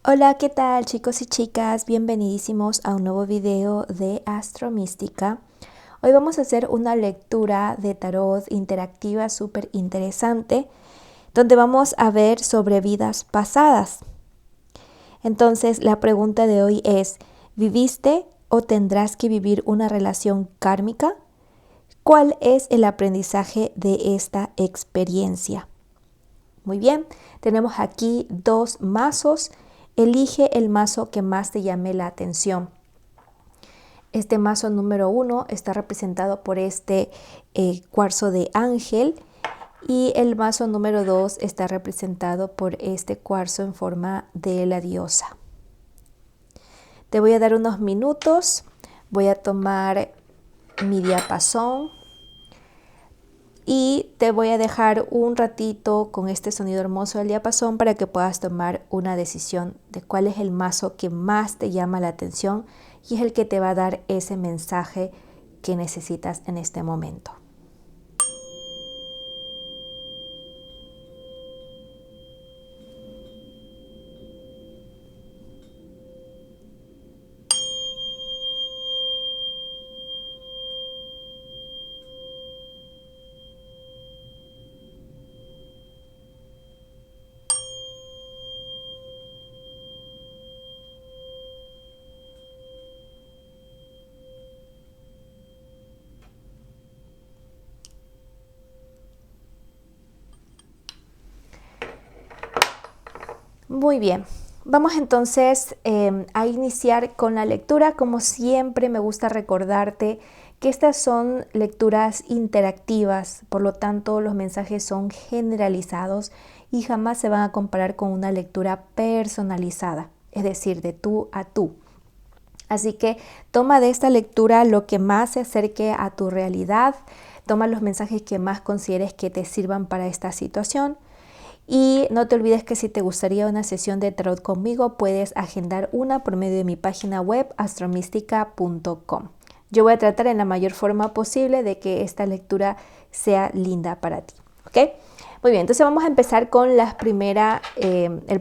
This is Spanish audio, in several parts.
Hola, ¿qué tal chicos y chicas? Bienvenidísimos a un nuevo video de Astromística. Hoy vamos a hacer una lectura de tarot interactiva súper interesante, donde vamos a ver sobre vidas pasadas. Entonces, la pregunta de hoy es, ¿viviste o tendrás que vivir una relación kármica? ¿Cuál es el aprendizaje de esta experiencia? Muy bien, tenemos aquí dos mazos. Elige el mazo que más te llame la atención. Este mazo número 1 está representado por este cuarzo de ángel y el mazo número 2 está representado por este cuarzo en forma de la diosa. Te voy a dar unos minutos, voy a tomar mi diapasón y te voy a dejar un ratito con este sonido hermoso del diapasón para que puedas tomar una decisión de cuál es el mazo que más te llama la atención y es el que te va a dar ese mensaje que necesitas en este momento. Muy bien, vamos entonces a iniciar con la lectura. Como siempre me gusta recordarte que estas son lecturas interactivas, por lo tanto los mensajes son generalizados y jamás se van a comparar con una lectura personalizada, es decir, de tú a tú. Así que toma de esta lectura lo que más se acerque a tu realidad, toma los mensajes que más consideres que te sirvan para esta situación. Y no te olvides que si te gustaría una sesión de tarot conmigo, puedes agendar una por medio de mi página web astromística.com. Yo voy a tratar en la mayor forma posible de que esta lectura sea linda para ti. ¿Ok? Muy bien, entonces vamos a empezar con el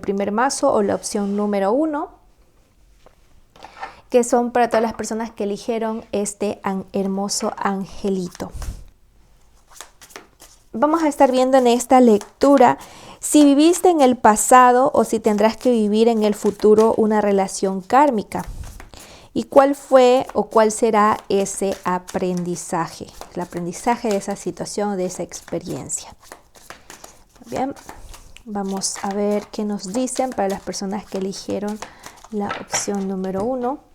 primer mazo o la opción número 1, que son para todas las personas que eligieron este hermoso angelito. Vamos a estar viendo en esta lectura si viviste en el pasado o si tendrás que vivir en el futuro una relación kármica. ¿Y cuál fue o cuál será ese aprendizaje? El aprendizaje de esa situación, de esa experiencia. Bien, vamos a ver qué nos dicen para las personas que eligieron la opción número 1.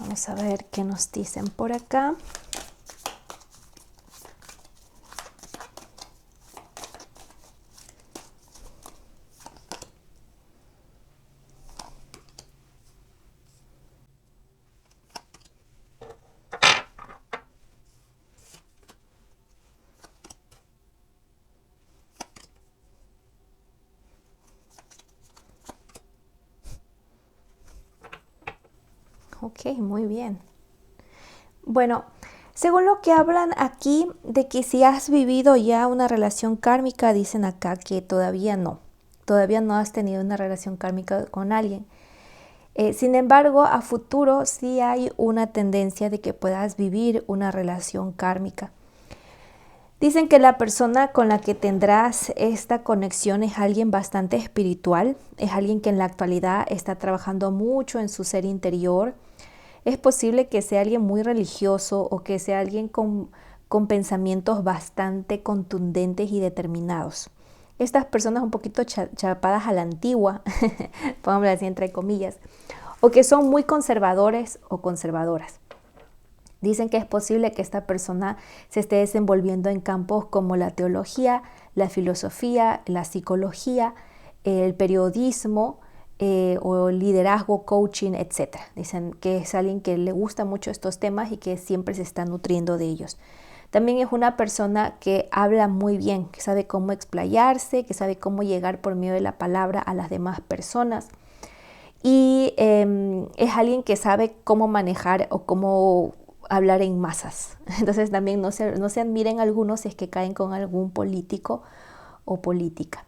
Vamos a ver qué nos dicen por acá. Ok, muy bien. Bueno, según lo que hablan aquí de que si has vivido ya una relación kármica, dicen acá que todavía no has tenido una relación kármica con alguien. Sin embargo, a futuro sí hay una tendencia de que puedas vivir una relación kármica. Dicen que la persona con la que tendrás esta conexión es alguien bastante espiritual, es alguien que en la actualidad está trabajando mucho en su ser interior. Es posible que sea alguien muy religioso o que sea alguien con pensamientos bastante contundentes y determinados. Estas personas un poquito chapadas a la antigua, pongámoslo así entre comillas, o que son muy conservadores o conservadoras. Dicen que es posible que esta persona se esté desenvolviendo en campos como la teología, la filosofía, la psicología, el periodismo, o liderazgo, coaching, etc. Dicen que es alguien que le gusta mucho estos temas y que siempre se está nutriendo de ellos. También es una persona que habla muy bien, que sabe cómo explayarse, que sabe cómo llegar por medio de la palabra a las demás personas. Y es alguien que sabe cómo manejar o cómo hablar en masas. Entonces también no se admiren algunos si es que caen con algún político o política.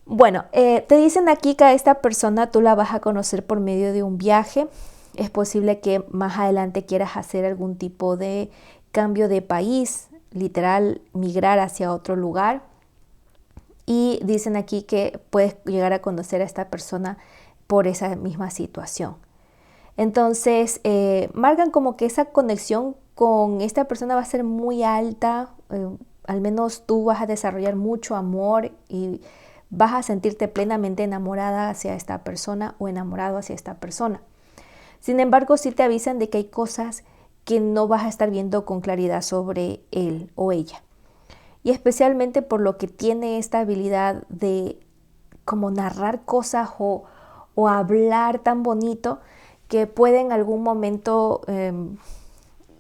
Bueno, te dicen aquí que a esta persona tú la vas a conocer por medio de un viaje. Es posible que más adelante quieras hacer algún tipo de cambio de país, literal, migrar hacia otro lugar. Y dicen aquí que puedes llegar a conocer a esta persona por esa misma situación. Entonces, marcan como que esa conexión con esta persona va a ser muy alta. Al menos tú vas a desarrollar mucho amor y vas a sentirte plenamente enamorada hacia esta persona o enamorado hacia esta persona. Sin embargo, sí te avisan de que hay cosas que no vas a estar viendo con claridad sobre él o ella. Y especialmente por lo que tiene esta habilidad de como narrar cosas o hablar tan bonito que puede en algún momento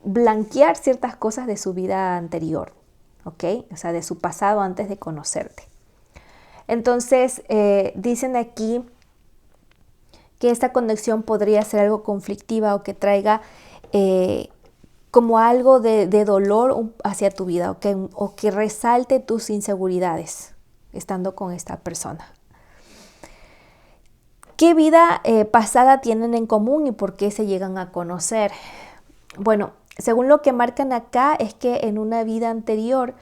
blanquear ciertas cosas de su vida anterior, ¿ok? O sea, de su pasado antes de conocerte. Entonces, dicen aquí que esta conexión podría ser algo conflictiva o que traiga como algo de dolor hacia tu vida, ¿okay? O que resalte tus inseguridades estando con esta persona. ¿Qué vida pasada tienen en común y por qué se llegan a conocer? Bueno, según lo que marcan acá es que en una vida anterior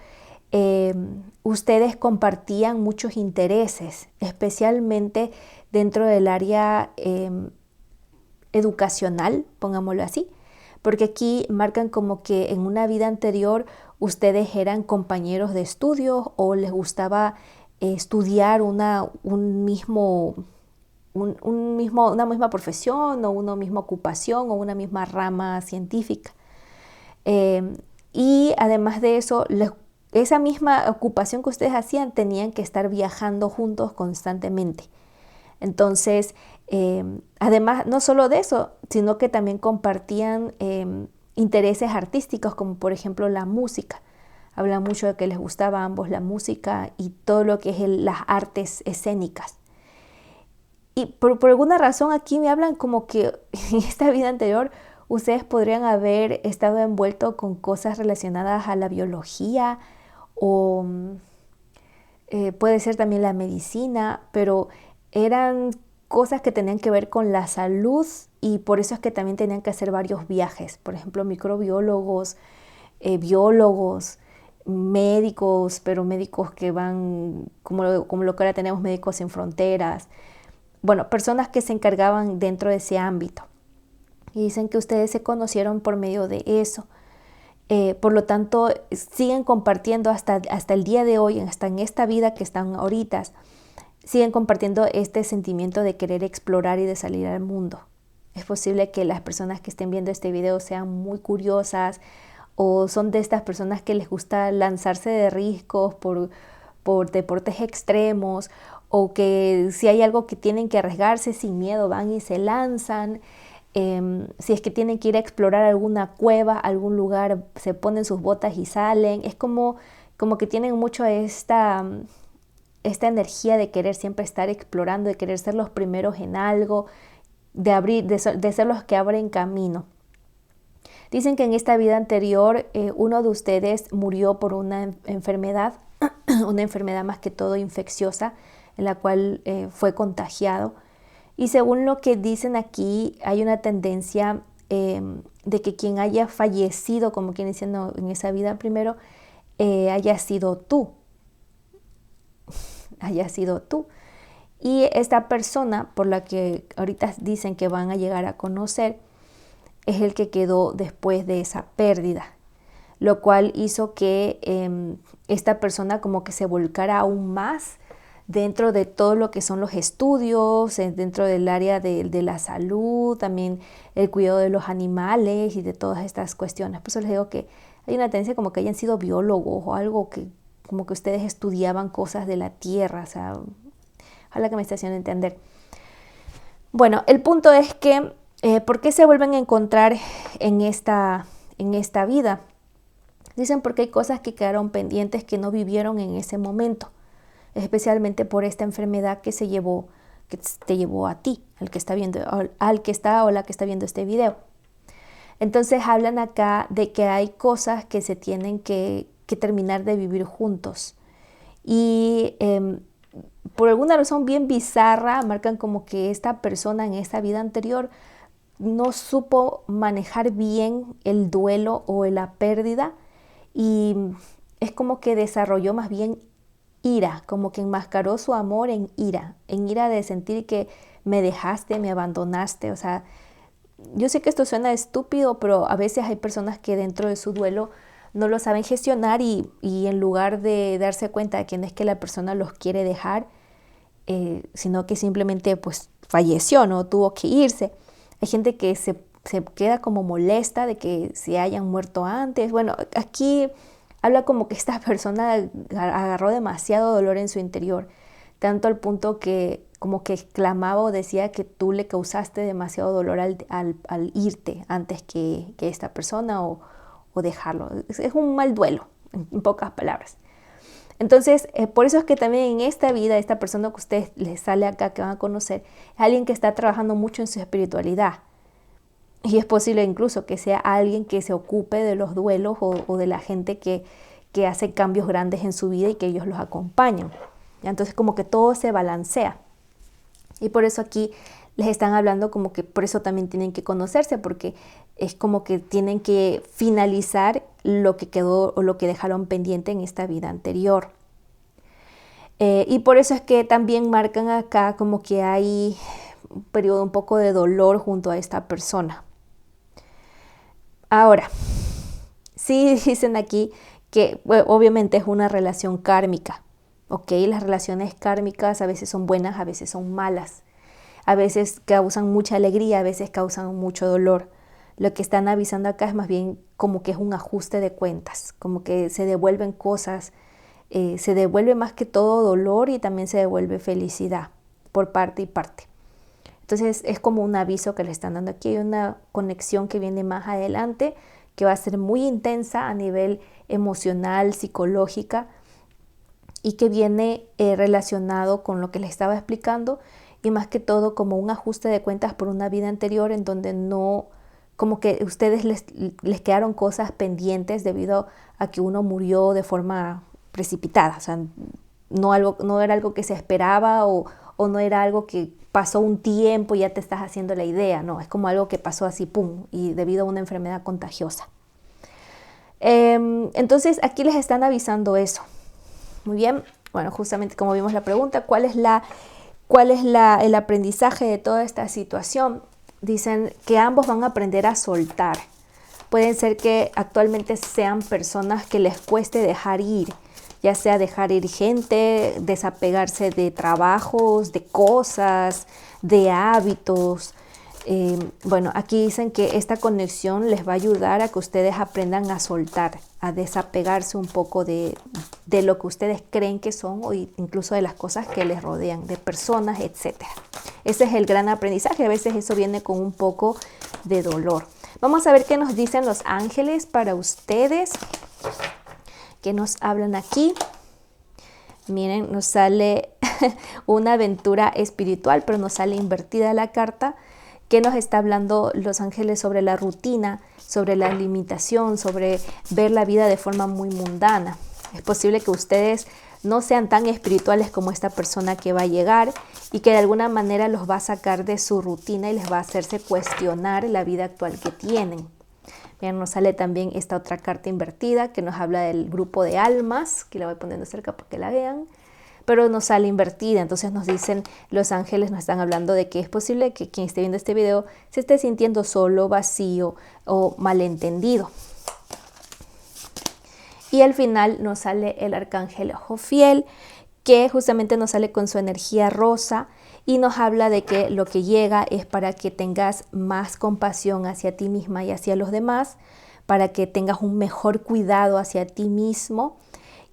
ustedes compartían muchos intereses, especialmente dentro del área educacional, pongámoslo así, porque aquí marcan como que en una vida anterior ustedes eran compañeros de estudios o les gustaba estudiar una misma profesión o una misma ocupación o una misma rama científica. Y además de eso, esa misma ocupación que ustedes hacían tenían que estar viajando juntos constantemente. Entonces, además, no solo de eso, sino que también compartían intereses artísticos, como por ejemplo la música. Hablan mucho de que les gustaba a ambos la música y todo lo que es las artes escénicas. Y por alguna razón aquí me hablan como que en esta vida anterior ustedes podrían haber estado envueltos con cosas relacionadas a la biología o puede ser también la medicina, pero eran cosas que tenían que ver con la salud y por eso es que también tenían que hacer varios viajes. Por ejemplo, microbiólogos, biólogos, médicos, pero médicos que van, como lo que ahora tenemos, Médicos Sin Fronteras. Bueno, personas que se encargaban dentro de ese ámbito. Y dicen que ustedes se conocieron por medio de eso. Por lo tanto, siguen compartiendo hasta el día de hoy, hasta en esta vida que están ahorita, siguen compartiendo este sentimiento de querer explorar y de salir al mundo. Es posible que las personas que estén viendo este video sean muy curiosas o son de estas personas que les gusta lanzarse de riscos por deportes extremos o que si hay algo que tienen que arriesgarse sin miedo van y se lanzan. Si es que tienen que ir a explorar alguna cueva, algún lugar, se ponen sus botas y salen. Es como que tienen mucho esta energía de querer siempre estar explorando, de querer ser los primeros en algo, de ser los que abren camino. Dicen que en esta vida anterior uno de ustedes murió por una enfermedad, una enfermedad más que todo infecciosa, en la cual fue contagiado. Y según lo que dicen aquí, hay una tendencia de que quien haya fallecido, como quien diciendo en esa vida primero, haya sido tú. Haya sido tú. Y esta persona, por la que ahorita dicen que van a llegar a conocer, es el que quedó después de esa pérdida, lo cual hizo que esta persona como que se volcara aún más dentro de todo lo que son los estudios, dentro del área de la salud, también el cuidado de los animales y de todas estas cuestiones. Por eso les digo que hay una tendencia como que hayan sido biólogos o algo que como que ustedes estudiaban cosas de la tierra, o sea, ojalá que me esté haciendo entender. Bueno, el punto es que, ¿por qué se vuelven a encontrar en esta vida? Dicen porque hay cosas que quedaron pendientes que no vivieron en ese momento, especialmente por esta enfermedad que te llevó a ti, al que está viendo, al que está o la que está viendo este video. Entonces hablan acá de que hay cosas que se tienen que terminar de vivir juntos. Y por alguna razón bien bizarra, marcan como que esta persona en esta vida anterior no supo manejar bien el duelo o la pérdida, y es como que desarrolló más bien ira, como que enmascaró su amor en ira de sentir que me dejaste, me abandonaste. O sea, yo sé que esto suena estúpido, pero a veces hay personas que dentro de su duelo no lo saben gestionar, y en lugar de darse cuenta de que no es que la persona los quiere dejar, sino que simplemente pues falleció, no tuvo que irse. Hay gente que se queda como molesta de que se hayan muerto antes. Bueno, aquí habla como que esta persona agarró demasiado dolor en su interior, tanto al punto que como que exclamaba o decía que tú le causaste demasiado dolor al irte antes que esta persona, o dejarlo. Es un mal duelo, en pocas palabras. Entonces, por eso es que también en esta vida, esta persona que usted les sale acá, que van a conocer, es alguien que está trabajando mucho en su espiritualidad. Y es posible incluso que sea alguien que se ocupe de los duelos, o de la gente que hace cambios grandes en su vida y que ellos los acompañan. Entonces, como que todo se balancea. Y por eso aquí les están hablando como que por eso también tienen que conocerse, porque es como que tienen que finalizar lo que quedó o lo que dejaron pendiente en esta vida anterior. Y por eso es que también marcan acá como que hay un periodo un poco de dolor junto a esta persona. Ahora, sí dicen aquí que bueno, obviamente es una relación kármica. ¿Ok? Las relaciones kármicas a veces son buenas, a veces son malas. A veces causan mucha alegría, a veces causan mucho dolor. Lo que están avisando acá es más bien como que es un ajuste de cuentas, como que se devuelven cosas, se devuelve más que todo dolor, y también se devuelve felicidad por parte y parte. Entonces es como un aviso que le están dando aquí. Hay una conexión que viene más adelante, que va a ser muy intensa a nivel emocional, psicológica, y que viene relacionado con lo que les estaba explicando, y más que todo como un ajuste de cuentas por una vida anterior en donde no, como que ustedes les quedaron cosas pendientes debido a que uno murió de forma precipitada. O sea, no era algo que se esperaba, o no era algo que pasó un tiempo y ya te estás haciendo la idea. No, es como algo que pasó así, pum, y debido a una enfermedad contagiosa. Entonces aquí les están avisando eso. Muy bien, bueno, justamente como vimos la pregunta, ¿cuál es el aprendizaje de toda esta situación? Dicen que ambos van a aprender a soltar. Pueden ser que actualmente sean personas que les cueste dejar ir, ya sea dejar ir gente, desapegarse de trabajos, de cosas, de hábitos. Bueno, aquí dicen que esta conexión les va a ayudar a que ustedes aprendan a soltar, a desapegarse un poco de lo que ustedes creen que son, o incluso de las cosas que les rodean, de personas, etc. Ese es el gran aprendizaje. A veces eso viene con un poco de dolor. Vamos a ver qué nos dicen los ángeles para ustedes, qué nos hablan aquí. Miren, nos sale una aventura espiritual, pero nos sale invertida la carta. ¿Qué nos está hablando los ángeles sobre la rutina, sobre la limitación, sobre ver la vida de forma muy mundana? Es posible que ustedes no sean tan espirituales como esta persona que va a llegar, y que de alguna manera los va a sacar de su rutina y les va a hacerse cuestionar la vida actual que tienen. Bien, nos sale también esta otra carta invertida que nos habla del grupo de almas, que la voy poniendo cerca para que la vean, pero nos sale invertida. Entonces nos dicen, los ángeles nos están hablando de que es posible que quien esté viendo este video se esté sintiendo solo, vacío o malentendido. Y al final nos sale el arcángel Jofiel, que justamente nos sale con su energía rosa, y nos habla de que lo que llega es para que tengas más compasión hacia ti misma y hacia los demás, para que tengas un mejor cuidado hacia ti mismo,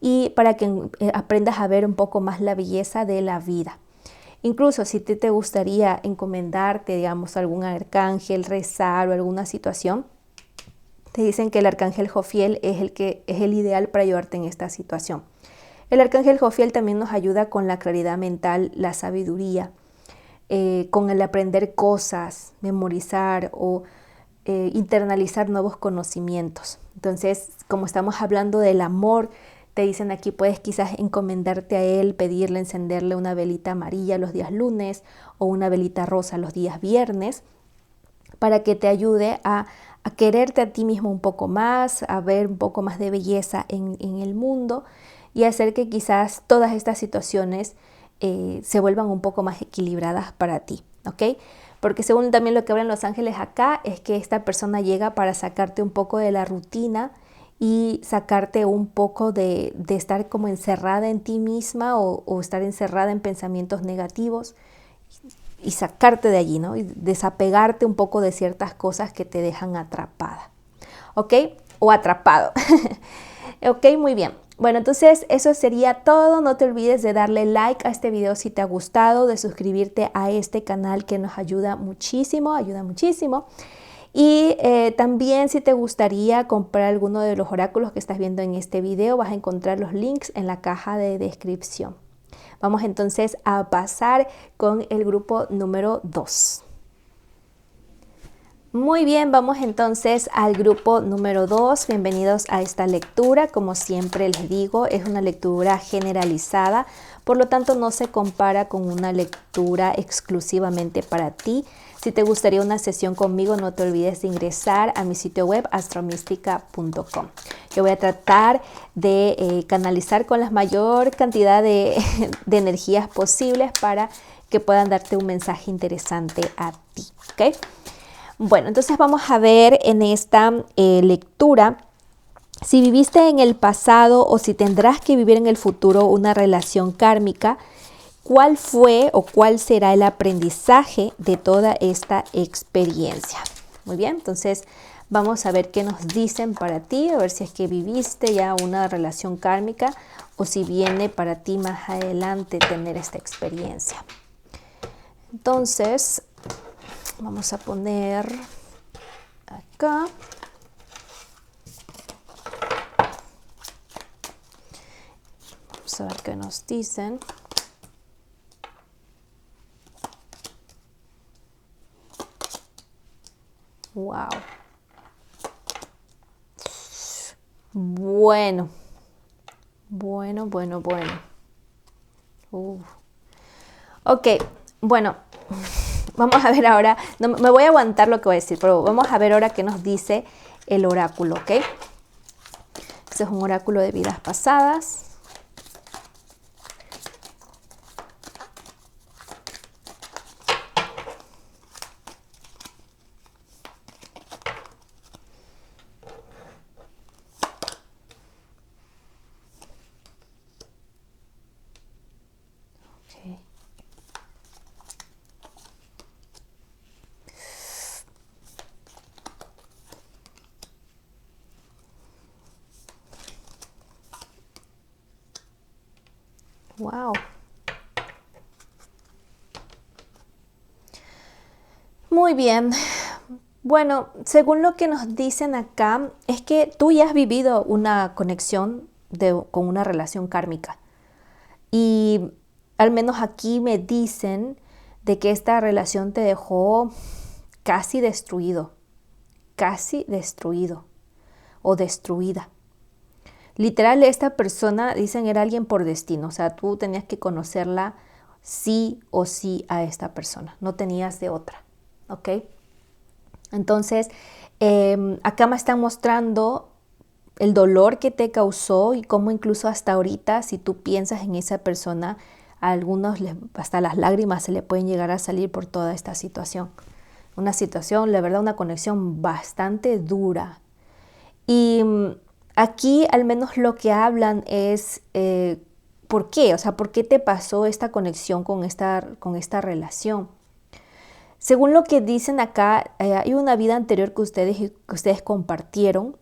y para que aprendas a ver un poco más la belleza de la vida. Incluso si te gustaría encomendarte, digamos, a algún arcángel, rezar o alguna situación, te dicen que el arcángel Jofiel es el ideal para ayudarte en esta situación. El arcángel Jofiel también nos ayuda con la claridad mental, la sabiduría, con el aprender cosas, memorizar o internalizar nuevos conocimientos. Entonces, como estamos hablando del amor, te dicen aquí puedes quizás encomendarte a él, pedirle, encenderle una velita amarilla los días lunes o una velita rosa los días viernes, para que te ayude a quererte a ti mismo un poco más, a ver un poco más de belleza en el mundo y hacer que quizás todas estas situaciones se vuelvan un poco más equilibradas para ti, ¿ok? Porque según también lo que hablan los ángeles acá, es que esta persona llega para sacarte un poco de la rutina y sacarte un poco de estar como encerrada en ti misma o estar encerrada en pensamientos negativos y sacarte de allí, ¿no? Y desapegarte un poco de ciertas cosas que te dejan atrapada, ¿ok? O atrapado. Ok, muy bien. Bueno, entonces eso sería todo. No te olvides de darle like a este video si te ha gustado, de suscribirte a este canal que nos ayuda muchísimo, Y también si te gustaría comprar alguno de los oráculos que estás viendo en este video, vas a encontrar los links en la caja de descripción. Vamos entonces a pasar con el grupo número 2. Muy bien, vamos entonces al grupo número 2. Bienvenidos a esta lectura. Como siempre les digo, es una lectura generalizada, por lo tanto no se compara con una lectura exclusivamente para ti. Si te gustaría una sesión conmigo, no te olvides de ingresar a mi sitio web astromística.com. Yo voy a tratar de canalizar con la mayor cantidad de energías posibles para que puedan darte un mensaje interesante a ti, ¿ok? Bueno, entonces vamos a ver en esta lectura si viviste en el pasado o si tendrás que vivir en el futuro una relación kármica. ¿Cuál fue o cuál será el aprendizaje de toda esta experiencia? Muy bien, entonces vamos a ver qué nos dicen para ti, a ver si es que viviste ya una relación kármica o si viene para ti más adelante tener esta experiencia. Entonces, vamos a poner acá. Vamos a ver qué nos dicen. Wow. Bueno. Ok, bueno, vamos a ver ahora, no, me voy a aguantar lo que voy a decir, pero vamos a ver ahora qué nos dice el oráculo, ¿ok? Este es un oráculo de vidas pasadas. Okay. Wow. Muy bien. Bueno, según lo que nos dicen acá, es que tú ya has vivido una conexión con una relación kármica. Y al menos aquí me dicen de que esta relación te dejó casi destruido o destruida. Literal, esta persona, dicen, era alguien por destino. O sea, tú tenías que conocerla sí o sí a esta persona. No tenías de otra, ¿ok? Entonces, acá me están mostrando el dolor que te causó y cómo incluso hasta ahorita, si tú piensas en esa persona, a algunos hasta las lágrimas se le pueden llegar a salir por toda esta situación. Una situación, la verdad, una conexión bastante dura. Y aquí al menos lo que hablan es ¿por qué? O sea, ¿por qué te pasó esta conexión con esta relación? Según lo que dicen acá, hay una vida anterior que ustedes compartieron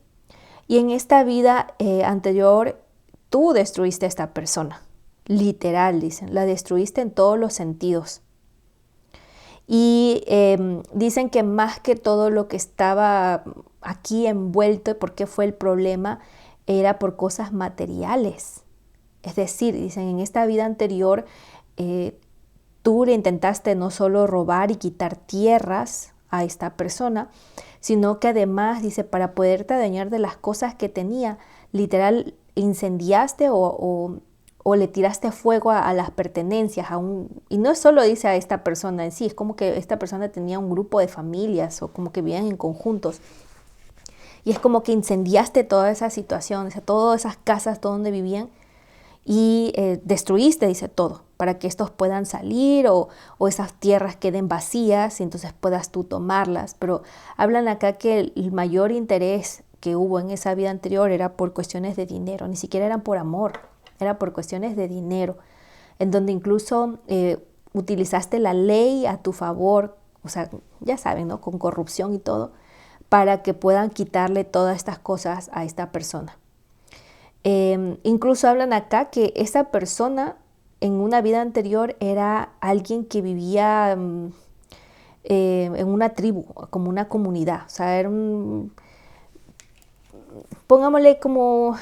y en esta vida anterior tú destruiste a esta persona. literal, dicen, la destruiste en todos los sentidos. Y dicen que más que todo lo que estaba aquí envuelto, porque fue el problema, era por cosas materiales. Es decir, dicen, en esta vida anterior tú le intentaste no solo robar y quitar tierras a esta persona, sino que además, dice, para poderte adueñar de las cosas que tenía, literal, incendiaste o le tiraste fuego a las pertenencias. Y no solo dice a esta persona en sí, es como que esta persona tenía un grupo de familias o como que vivían en conjuntos. Y es como que incendiaste toda esa situación, o sea, todas esas casas donde vivían y destruiste, dice, todo, para que estos puedan salir o esas tierras queden vacías y entonces puedas tú tomarlas. Pero hablan acá que el mayor interés que hubo en esa vida anterior era por cuestiones de dinero, ni siquiera eran por amor, era por cuestiones de dinero, en donde incluso utilizaste la ley a tu favor, o sea, ya saben, ¿no? Con corrupción y todo, para que puedan quitarle todas estas cosas a esta persona. Incluso hablan acá que esa persona en una vida anterior era alguien que vivía en una tribu, como una comunidad. O sea, era pongámosle como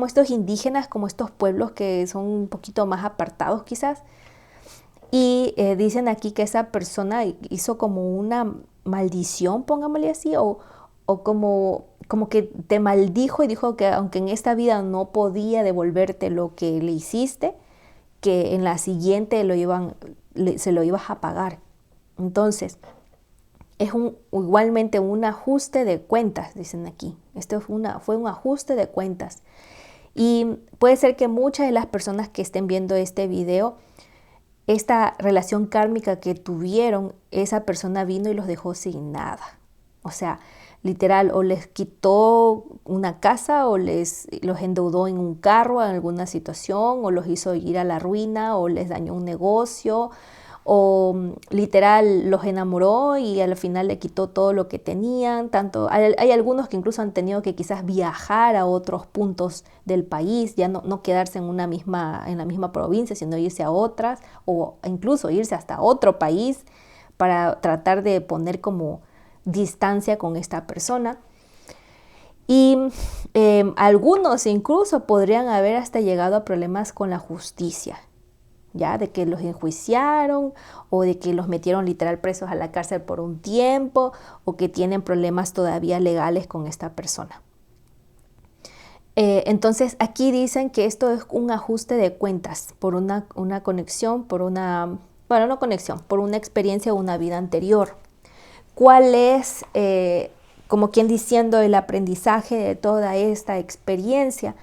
estos indígenas, como estos pueblos que son un poquito más apartados quizás. Y dicen aquí que esa persona hizo como una maldición, pongámosle así, o como que te maldijo y dijo que aunque en esta vida no podía devolverte lo que le hiciste, que en la siguiente se lo ibas a pagar. Entonces, es igualmente un ajuste de cuentas, dicen aquí. Esto fue un ajuste de cuentas. Y puede ser que muchas de las personas que estén viendo este video, esta relación kármica que tuvieron, esa persona vino y los dejó sin nada. O sea, literal, o les quitó una casa o los endeudó en un carro en alguna situación, o los hizo ir a la ruina, o les dañó un negocio, o literal los enamoró y al final le quitó todo lo que tenían. Hay algunos que incluso han tenido que quizás viajar a otros puntos del país, ya no quedarse en la misma provincia, sino irse a otras, o incluso irse hasta otro país para tratar de poner como distancia con esta persona. Y algunos incluso podrían haber hasta llegado a problemas con la justicia, ya de que los enjuiciaron o de que los metieron literal presos a la cárcel por un tiempo o que tienen problemas todavía legales con esta persona. Entonces aquí dicen que esto es un ajuste de cuentas por una conexión, por una experiencia o una vida anterior. ¿Cuál es, como quien diciendo, el aprendizaje de toda esta experiencia?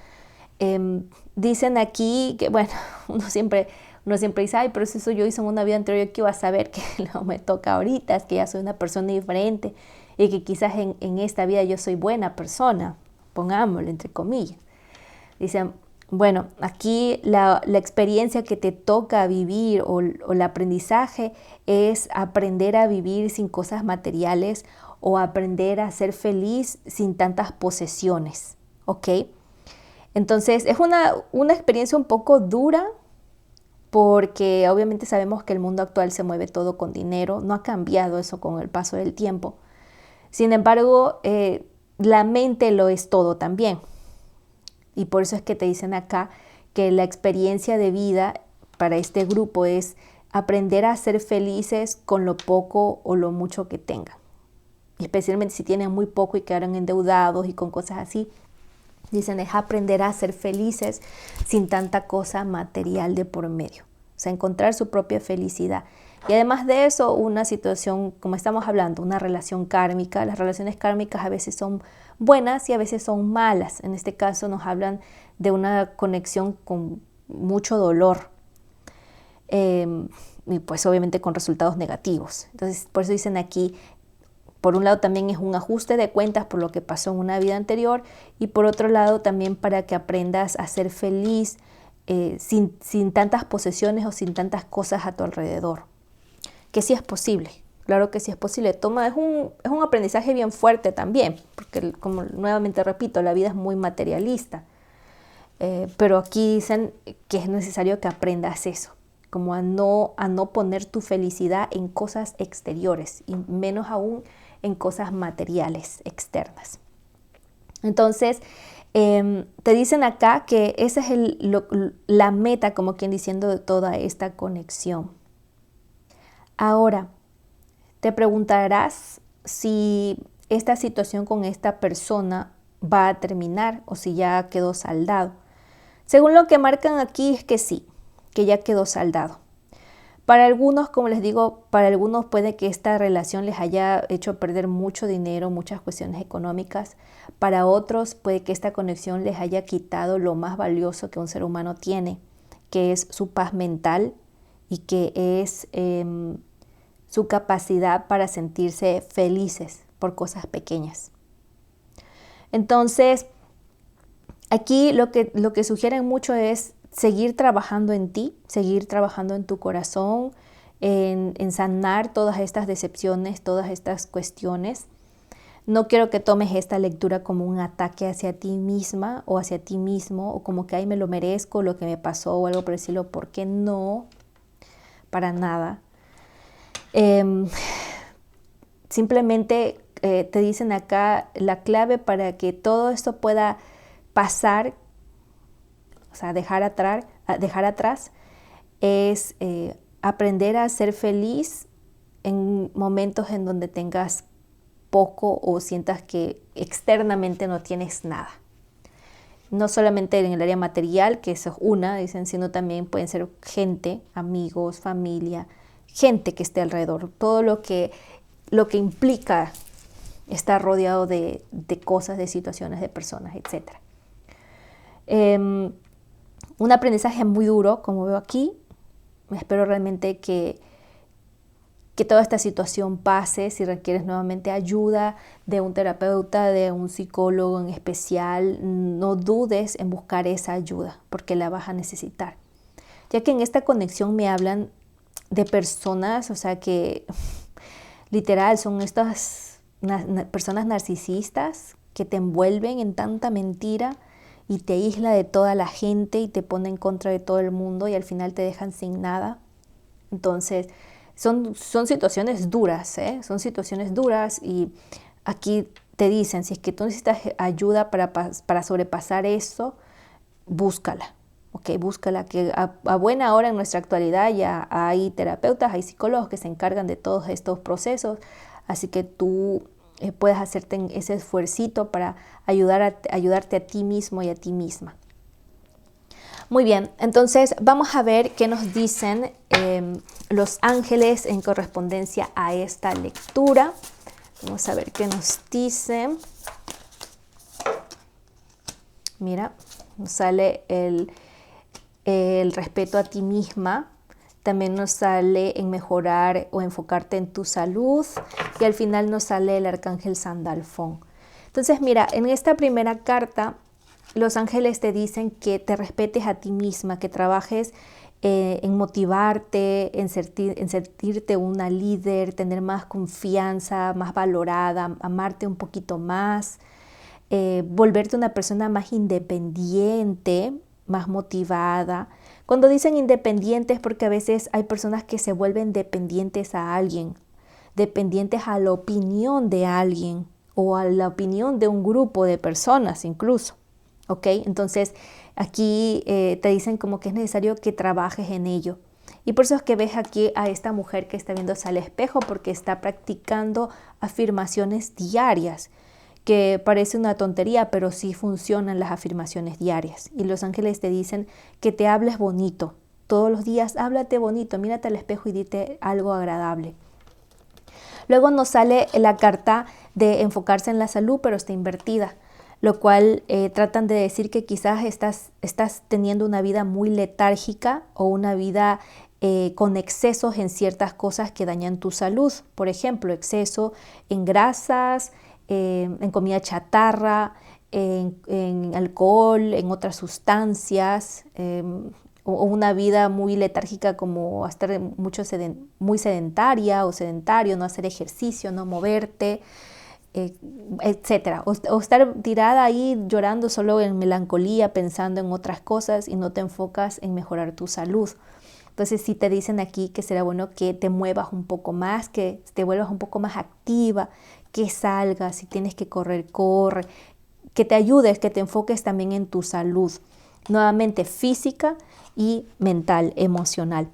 Dicen aquí que, bueno, uno siempre dice, ay, pero eso yo hice en una vida anterior, yo qué iba a saber que no me toca ahorita, es que ya soy una persona diferente y que quizás en esta vida yo soy buena persona, pongámoslo entre comillas. Dicen, bueno, aquí la experiencia que te toca vivir o el aprendizaje es aprender a vivir sin cosas materiales o aprender a ser feliz sin tantas posesiones, ¿ok? Entonces es una experiencia un poco dura porque obviamente sabemos que el mundo actual se mueve todo con dinero, no ha cambiado eso con el paso del tiempo. Sin embargo, la mente lo es todo también. Y por eso es que te dicen acá que la experiencia de vida para este grupo es aprender a ser felices con lo poco o lo mucho que tengan. Y especialmente si tienen muy poco y quedaron endeudados y con cosas así. Dicen, es aprender a ser felices sin tanta cosa material de por medio. O sea, encontrar su propia felicidad. Y además de eso, una situación, como estamos hablando, una relación kármica. Las relaciones kármicas a veces son buenas y a veces son malas. En este caso nos hablan de una conexión con mucho dolor. Y pues obviamente con resultados negativos. Entonces, por eso dicen aquí, por un lado también es un ajuste de cuentas por lo que pasó en una vida anterior y por otro lado también para que aprendas a ser feliz sin tantas posesiones o sin tantas cosas a tu alrededor. Que sí es posible, claro que sí es posible. Es un aprendizaje bien fuerte también, porque como nuevamente repito, la vida es muy materialista. Pero aquí dicen que es necesario que aprendas eso, como a no poner tu felicidad en cosas exteriores y menos aún en cosas materiales externas. Entonces, te dicen acá que esa es la meta, como quien diciendo, de toda esta conexión. Ahora, te preguntarás si esta situación con esta persona va a terminar o si ya quedó saldado. Según lo que marcan aquí es que sí, que ya quedó saldado. Para algunos, como les digo, para algunos puede que esta relación les haya hecho perder mucho dinero, muchas cuestiones económicas. Para otros puede que esta conexión les haya quitado lo más valioso que un ser humano tiene, que es su paz mental y que es su capacidad para sentirse felices por cosas pequeñas. Entonces, aquí lo que sugieren mucho es seguir trabajando en ti, seguir trabajando en tu corazón, en sanar todas estas decepciones, todas estas cuestiones. No quiero que tomes esta lectura como un ataque hacia ti misma o hacia ti mismo, o como que ay, me lo merezco, lo que me pasó o algo por decirlo, porque no, para nada. Simplemente te dicen acá la clave para que todo esto pueda pasar, o sea, dejar atrás es aprender a ser feliz en momentos en donde tengas poco o sientas que externamente no tienes nada. No solamente en el área material, que eso es una, dicen, sino también pueden ser gente, amigos, familia, gente que esté alrededor. Todo lo que implica estar rodeado de cosas, de situaciones, de personas, etc. Un aprendizaje muy duro, como veo aquí. Espero realmente que toda esta situación pase. Si requieres nuevamente ayuda de un terapeuta, de un psicólogo en especial, no dudes en buscar esa ayuda porque la vas a necesitar. Ya que en esta conexión me hablan de personas, o sea que literal son estas personas narcisistas que te envuelven en tanta mentira y te aísla de toda la gente y te pone en contra de todo el mundo y al final te dejan sin nada. Entonces, son situaciones duras, son situaciones duras y aquí te dicen, si es que tú necesitas ayuda para sobrepasar eso, búscala. Okay, búscala, que a buena hora en nuestra actualidad ya hay terapeutas, hay psicólogos que se encargan de todos estos procesos, así que tú puedes hacerte ese esfuercito para ayudarte a ti mismo y a ti misma. Muy bien, entonces vamos a ver qué nos dicen los ángeles en correspondencia a esta lectura. Vamos a ver qué nos dicen. Mira, nos sale el respeto a ti misma. También nos sale en mejorar o enfocarte en tu salud. Y al final nos sale el arcángel Sandalfón. Entonces, mira, en esta primera carta, los ángeles te dicen que te respetes a ti misma, que trabajes en motivarte, en sentirte una líder, tener más confianza, más valorada, amarte un poquito más, volverte una persona más independiente, más motivada. Cuando dicen independientes, porque a veces hay personas que se vuelven dependientes a alguien, dependientes a la opinión de alguien o a la opinión de un grupo de personas incluso. ¿Ok? Entonces aquí te dicen como que es necesario que trabajes en ello. Y por eso es que ves aquí a esta mujer que está viéndose al espejo porque está practicando afirmaciones diarias, que parece una tontería, pero sí funcionan las afirmaciones diarias. Y los ángeles te dicen que te hables bonito. Todos los días háblate bonito, mírate al espejo y dite algo agradable. Luego nos sale la carta de enfocarse en la salud, pero está invertida, lo cual tratan de decir que quizás estás teniendo una vida muy letárgica o una vida con excesos en ciertas cosas que dañan tu salud. Por ejemplo, exceso en grasas, en comida chatarra, en alcohol, en otras sustancias, o una vida muy letárgica como estar muy sedentaria o sedentario, no hacer ejercicio, no moverte. etcétera. O estar tirada ahí llorando solo en melancolía, pensando en otras cosas y no te enfocas en mejorar tu salud. Entonces sí te dicen aquí que será bueno que te muevas un poco más, que te vuelvas un poco más activa, que salgas, si tienes que correr, corre, que te ayudes, que te enfoques también en tu salud, nuevamente física y mental, emocional.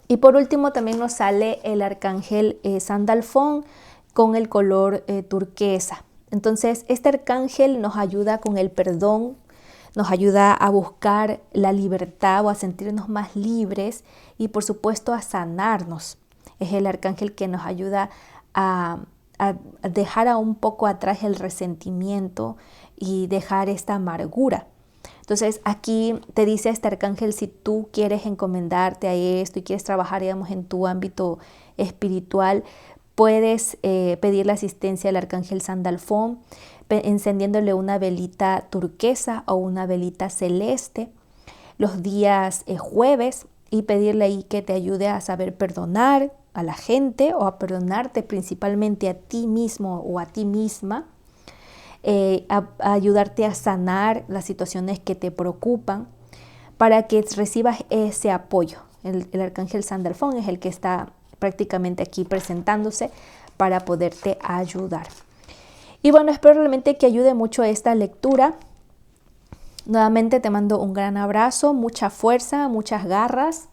Y por último también nos sale el arcángel Sandalfón con el color turquesa. Entonces este arcángel nos ayuda con el perdón, nos ayuda a buscar la libertad o a sentirnos más libres y por supuesto a sanarnos. Es el arcángel que nos ayuda a dejar un poco atrás el resentimiento y dejar esta amargura. Entonces aquí te dice este arcángel, si tú quieres encomendarte a esto y quieres trabajar, digamos, en tu ámbito espiritual, puedes pedir la asistencia del arcángel Sandalfón, encendiéndole una velita turquesa o una velita celeste los días jueves y pedirle ahí que te ayude a saber perdonar a la gente o a perdonarte principalmente a ti mismo o a ti misma, a ayudarte a sanar las situaciones que te preocupan para que recibas ese apoyo. El arcángel Sandalfón es el que está prácticamente aquí presentándose para poderte ayudar. Y bueno, espero realmente que ayude mucho esta lectura. Nuevamente te mando un gran abrazo, mucha fuerza, muchas garras.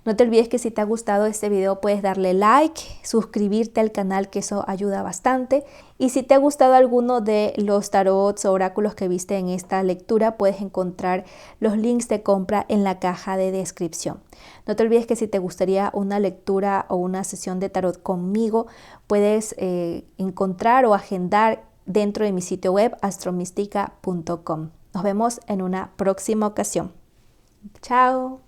No te olvides que si te ha gustado este video puedes darle like, suscribirte al canal, que eso ayuda bastante. Y si te ha gustado alguno de los tarots o oráculos que viste en esta lectura, puedes encontrar los links de compra en la caja de descripción. No te olvides que si te gustaría una lectura o una sesión de tarot conmigo, puedes encontrar o agendar dentro de mi sitio web astromystica.com. Nos vemos en una próxima ocasión. Chao.